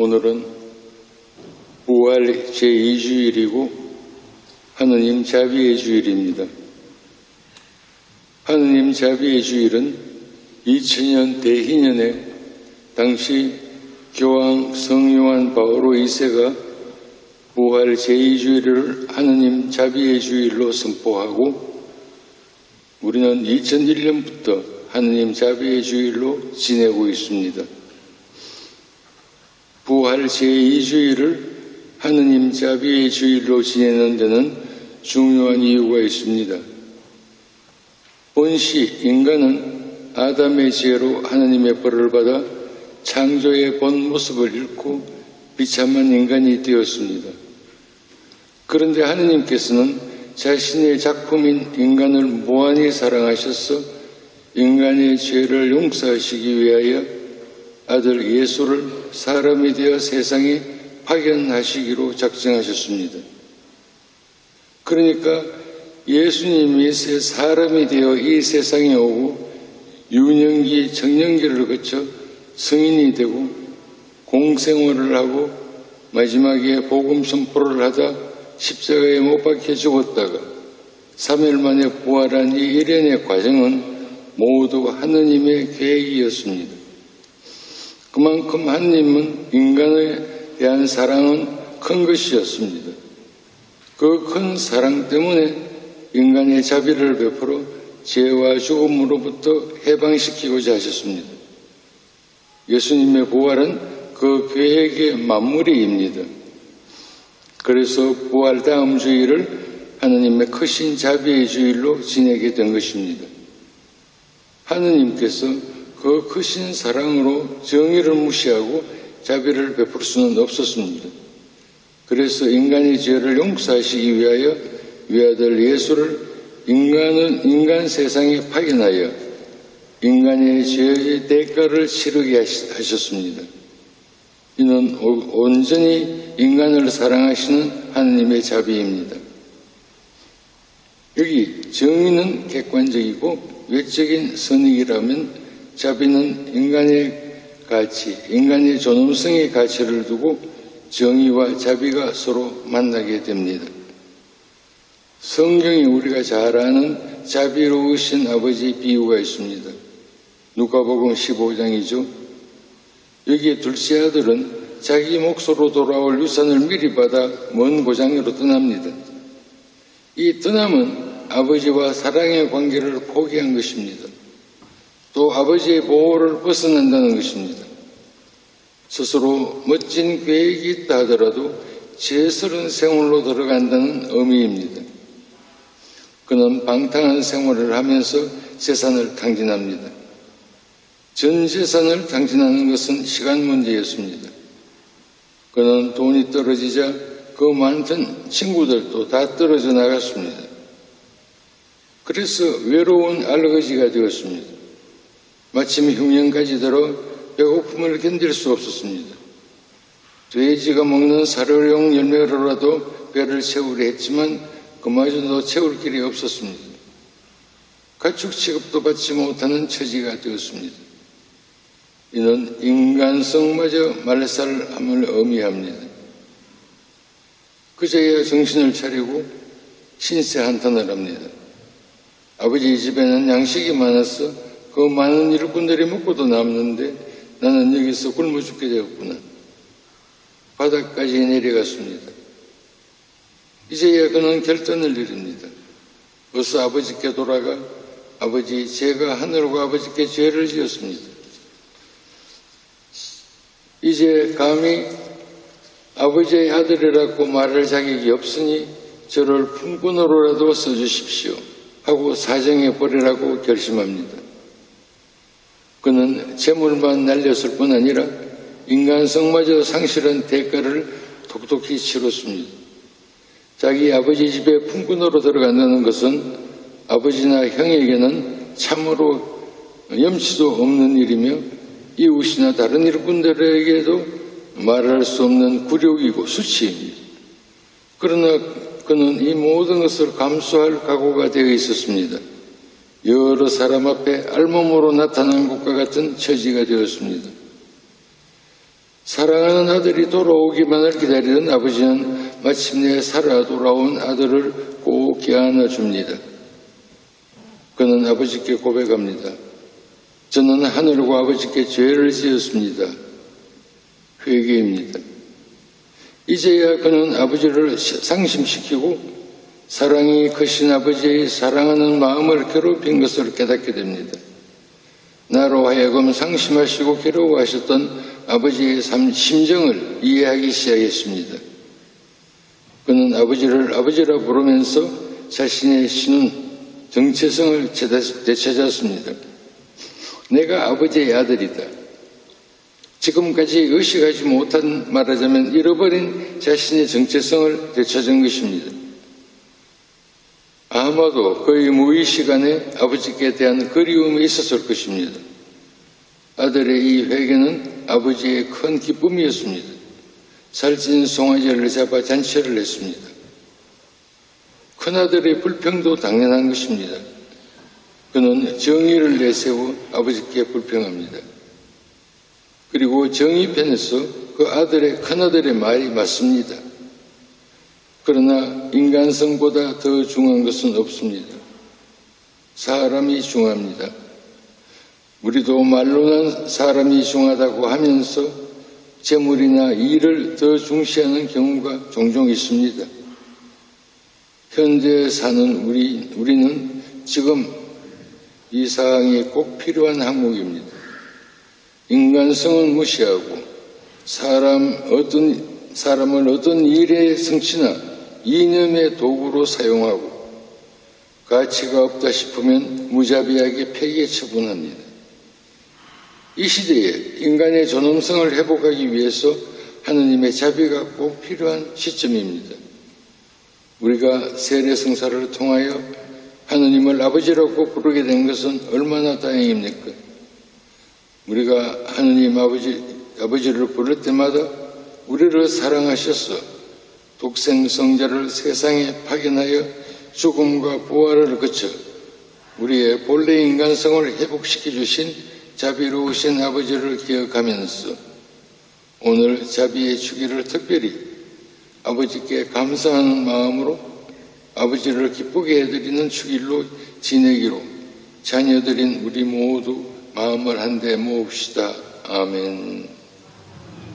오늘은 부활 제2주일이고 하느님 자비의 주일입니다. 하느님 자비의 주일은 2000년 대희년에 당시 교황 성요한 바오로 2세가 부활 제2주일을 하느님 자비의 주일로 선포하고 우리는 2001년부터 하느님 자비의 주일로 지내고 있습니다. 부활 제2주일을 하느님 자비의 주일로 지내는 데는 중요한 이유가 있습니다. 본시 인간은 아담의 지혜로 하느님의 벌을 받아 창조의 본 모습을 잃고 비참한 인간이 되었습니다. 그런데 하느님께서는 자신의 작품인 인간을 무한히 사랑하셔서 인간의 죄를 용서하시기 위하여 아들 예수를 사람이 되어 세상에 파견하시기로 작정하셨습니다. 그러니까 예수님이 사람이 되어 이 세상에 오고 유년기, 청년기를 거쳐 성인이 되고 공생활을 하고 마지막에 복음 선포를 하다 십자가에 못 박혀 죽었다가 3일 만에 부활한 이 일련의 과정은 모두 하느님의 계획이었습니다. 그만큼 하느님은 인간에 대한 사랑은 큰 것이었습니다. 그 큰 사랑 때문에 인간의 자비를 베풀어 죄와 죽음으로부터 해방시키고자 하셨습니다. 예수님의 부활은 그 계획의 마무리입니다. 그래서 부활 다음 주일을 하느님의 크신 자비의 주일로 지내게 된 것입니다. 하느님께서 그 크신 사랑으로 정의를 무시하고 자비를 베풀 수는 없었습니다. 그래서 인간의 죄를 용서하시기 위하여 외아들 예수를 인간 세상에 파견하여 인간의 죄의 대가를 치르게 하셨습니다. 이는 온전히 인간을 사랑하시는 하느님의 자비입니다. 여기 정의는 객관적이고 외적인 선익이라면 자비는 인간의 가치, 인간의 존엄성의 가치를 두고 정의와 자비가 서로 만나게 됩니다. 성경에 우리가 잘 아는 자비로우신 아버지 비유가 있습니다. 누가복음 15장이죠. 여기에 둘째 아들은 자기 몫으로 돌아올 유산을 미리 받아 먼 고장으로 떠납니다. 이 떠남은 아버지와 사랑의 관계를 포기한 것입니다. 또 아버지의 보호를 벗어난다는 것입니다. 스스로 멋진 계획이 있다 하더라도 죄스러운 생활로 들어간다는 의미입니다. 그는 방탕한 생활을 하면서 재산을 탕진합니다. 전 재산을 탕진하는 것은 시간 문제였습니다. 그는 돈이 떨어지자 그 많던 친구들도 다 떨어져 나갔습니다. 그래서 외로운 알거지가 되었습니다. 마침 흉년까지 들어 배고픔을 견딜 수 없었습니다. 돼지가 먹는 사료용 열매로라도 배를 채우려 했지만 그마저도 채울 길이 없었습니다. 가축 취급도 받지 못하는 처지가 되었습니다. 이는 인간성마저 말살함을 의미합니다. 그제야 정신을 차리고 신세 한탄을 합니다. 아버지 집에는 양식이 많아서 그 많은 일꾼들이 먹고도 남는데 나는 여기서 굶어 죽게 되었구나. 바닥까지 내려갔습니다. 이제야 그는 결단을 내립니다. 어서 아버지께 돌아가 아버지 제가 하늘과 아버지께 죄를 지었습니다. 이제 감히 아버지의 아들이라고 말할 자격이 없으니 저를 품꾼으로라도 써주십시오 하고 사정해 버리라고 결심합니다. 그는 재물만 날렸을 뿐 아니라 인간성마저 상실한 대가를 톡톡히 치렀습니다. 자기 아버지 집에 품꾼으로 들어간다는 것은 아버지나 형에게는 참으로 염치도 없는 일이며 이웃이나 다른 일꾼들에게도 말할 수 없는 굴욕이고 수치입니다. 그러나 그는 이 모든 것을 감수할 각오가 되어 있었습니다. 여러 사람 앞에 알몸으로 나타난 것과 같은 처지가 되었습니다. 사랑하는 아들이 돌아오기만을 기다리던 아버지는 마침내 살아 돌아온 아들을 꼭 껴안아 줍니다. 그는 아버지께 고백합니다. 저는 하늘과 아버지께 죄를 지었습니다. 회개입니다. 이제야 그는 아버지를 상심시키고 사랑이 크신 아버지의 사랑하는 마음을 괴롭힌 것을 깨닫게 됩니다. 나로 하여금 상심하시고 괴로워하셨던 아버지의 심정을 이해하기 시작했습니다. 그는 아버지를 아버지라 부르면서 자신의 신은 정체성을 되찾았습니다. 내가 아버지의 아들이다. 지금까지 의식하지 못한, 말하자면 잃어버린 자신의 정체성을 되찾은 것입니다. 아마도 그의 무의식 안에 아버지께 대한 그리움이 있었을 것입니다. 아들의 이 회개는 아버지의 큰 기쁨이었습니다. 살찐 송아지를 잡아 잔치를 했습니다. 큰아들의 불평도 당연한 것입니다. 그는 정의를 내세워 아버지께 불평합니다. 그리고 정의편에서 그 아들의 큰아들의 말이 맞습니다. 그러나 인간성보다 더 중요한 것은 없습니다. 사람이 중요합니다. 우리도 말로는 사람이 중요하다고 하면서 재물이나 일을 더 중시하는 경우가 종종 있습니다. 현재 사는 우리는 지금 이 사항이 꼭 필요한 항목입니다. 인간성은 무시하고 사람을 어떤 일의 성취나 이념의 도구로 사용하고 가치가 없다 싶으면 무자비하게 폐기에 처분합니다. 이 시대에 인간의 존엄성을 회복하기 위해서 하느님의 자비가 꼭 필요한 시점입니다. 우리가 세례성사를 통하여 하느님을 아버지라고 부르게 된 것은 얼마나 다행입니까? 우리가 하느님 아버지를 부를 때마다 우리를 사랑하셔서 독생성자를 세상에 파견하여 죽음과 부활을 거쳐 우리의 본래 인간성을 회복시켜 주신 자비로우신 아버지를 기억하면서 오늘 자비의 주기를 특별히 아버지께 감사하는 마음으로 아버지를 기쁘게 해드리는 주일로 지내기로 자녀들인 우리 모두 마음을 한데 모읍시다. 아멘.